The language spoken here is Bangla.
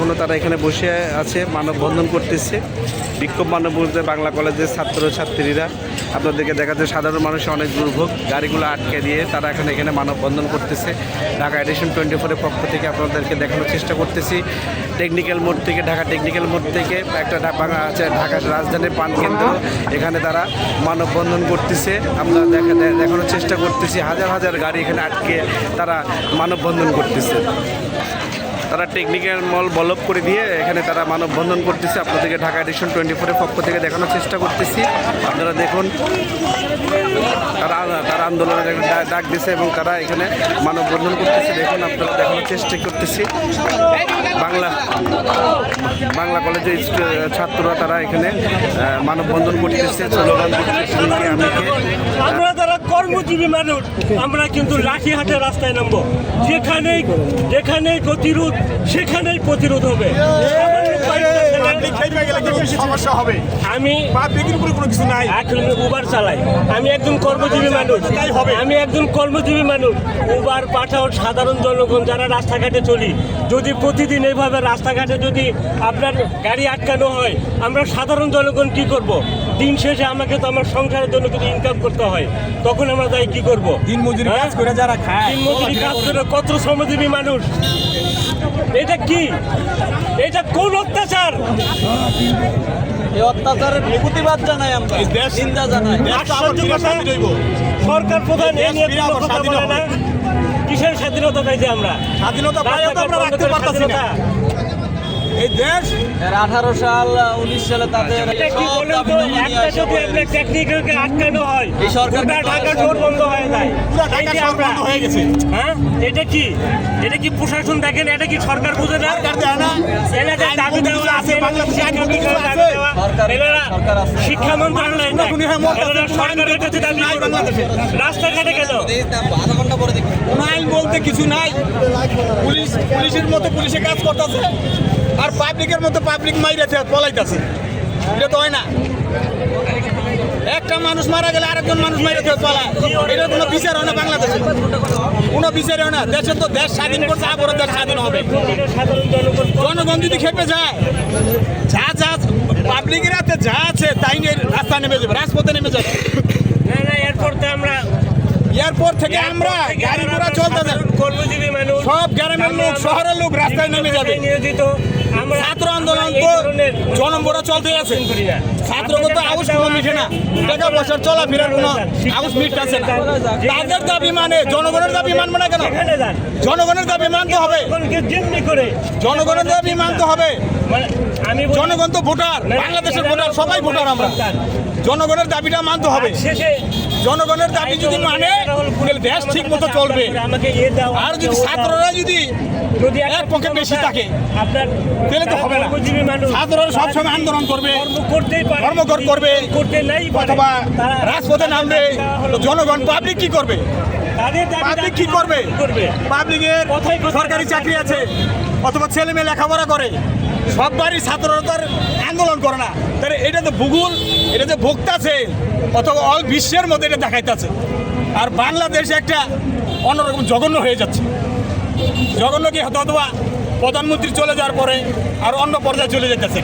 এখনও তারা এখানে বসে আছে, মানববন্ধন করতেছে। বিক্ষোভ মানববন্ধনে বাংলা কলেজের ছাত্রছাত্রীরা, আপনাদেরকে দেখাচ্ছে সাধারণ মানুষের অনেক দুর্ভোগ, গাড়িগুলো আটকে দিয়ে তারা এখানে মানববন্ধন করতেছে। ঢাকা এডিশন 24-এর পক্ষ থেকে আপনাদেরকে দেখানোর চেষ্টা করতেছি। টেকনিক্যাল মোড় থেকে, ঢাকা টেকনিক্যাল মোড় থেকে একটা ঢাকা রাজধানীর প্রাণকেন্দ্র, এখানে তারা মানববন্ধন করতেছে। আমরা দেখানোর চেষ্টা করতেছি, হাজার হাজার গাড়ি এখানে আটকে তারা মানববন্ধন করতেছে। তারা টেকনিক্যাল মল বলক করে দিয়ে এখানে তারা মানববন্ধন করতেছে। আপনাদেরকে ঢাকা এডিশন 24-এর পক্ষ থেকে দেখানোর চেষ্টা করতেছি। আপনারা দেখুন, তারা আন্দোলনের ডাক দিছে এবং তারা এখানে মানববন্ধন করতেছে। দেখুন, আপনারা দেখানোর চেষ্টা করতেছি। বাংলা কলেজের ছাত্ররা তারা এখানে মানববন্ধন করতেছে, স্লোগান দিচ্ছে। আমরা যারা কর্মজীবী মানুষ, আমরা কিন্তু লাঠিহাটে রাস্তায় নামবো। যেখানেই গতিরোধ, সেখানেই প্রতিরোধ হবে। আমি এখন উবার চালাই, আমি একজন কর্মজীবী মানুষ। উবার পাঠাও সাধারণ জনগণ যারা রাস্তাঘাটে চলি, যদি প্রতিদিন এইভাবে রাস্তাঘাটে যদি আপনার গাড়ি আটকানো হয়, আমরা সাধারণ জনগণ কি করব? দিন শেষে আমাকে তো আমার সংসারের জন্য কিছু ইনকাম করতে হয়, তখন আমরা তাই কি করব? দিনমজুরি কাজ করে যারা খায়, দিনমজুরি কাজ করে কত শ্রমজীবী মানুষ। এটা কি? এটা কোন অত্যাচার? এই অত্যাচারের প্রতিবাদ জানাই, আমরা চিন্তা জানাই। সরকার প্রধান এই নিয়ে কথা বলে না। কিসের স্বাধীনতা চাইছি আমরা? স্বাধীনতা আমরা রাখতে পারতাছি না। এই দেশ 18 সাল 19 সালে তাদের টেকনিক্যালকে আটকানো হয়, এই সরকার ঢাকা শহর বন্ধ হয়ে যায়। হয়ে গেছে। হ্যাঁ, এটা কি প্রশাসন দেখেন? এটা কি সরকার বুঝে না? দাবি দেওয়া আছে, শিক্ষা মন্ত্রণালয় সরকারের কাছে দাবি রাস্তাঘাটে গেল। আইন বলতে কিছু নাই। পুলিশের মতো পুলিশে কাজ করতেছে, আর পাবলিকের মতো পাবলিক মাইরেছে, পলাইতেছে। এটা তো হয় না। একটা মানুষ মারা গেলে আরেকজন মানুষ মাইরেছে, পলায়। এটার কোনো বিচার হয় না বাংলাদেশে, কোনো বিচার হয় না। দেশে তো দেশ স্বাধীন করছে, আবারও দেশ স্বাধীন হবে। জনগণ যদি খেপে যায়, যা পাবলিকের হাতে যা আছে তাই নিয়ে রাস্তা নেমে যাবে, রাজপথে নেমে যাবে। এরপর থেকে আমরা গাড়ি ঘোড়া চলতে যাবে, কর্মজীবী মানুষ, সব গ্রামের লোক, শহরের লোক রাস্তায় নেমে যাবে। ছাত্র আন্দোলন তো জনমরা চলতে আছে। ছাত্রগত আউস কোনো মিটে না, টাকা পয়সার চলাফেরার কোনো আউস মিটতেছে না। তাদের দাবি মানে জনগণের দাবি মানবে না কেন? জনগণের দাবি মানতে হবে, জনগণের দাবি মানতে হবে। জনগণ তো ভোটার, বাংলাদেশের ভোটার, সবাই ভোটার। আমরা জনগণের দাবিটা মানতে হবে। জনগণের দাবি যদি মানে, দেশ ঠিক মতো চলবে। আর যদি ছাত্ররা যদি এক পক্ষে বেশি থাকে, তাহলে তো হবে না। ছাত্ররা সবসময় আন্দোলন করবে, ধর্মঘট করবে, অথবা রাজপথে নামবে। জনগণ পাবলিক কি করবে? পাবলিকের সরকারি চাকরি আছে, অথবা ছেলে মেয়ে লেখাপড়া করে, সব বাড়ির ছাত্ররা তো আন্দোলন করে না। তাহলে এটা তো ভূগোল, এটা যে ভোগতাছে, অথবা অল বিশ্বের মধ্যে এটা দেখাইতেছে। আর বাংলাদেশ একটা অন্যরকম জঘন্য হয়ে যাচ্ছে। জঘন্য কি হতো, অথবা প্রধানমন্ত্রী চলে যাওয়ার পরে আর অন্য পর্যায়ে চলে যেতেছে।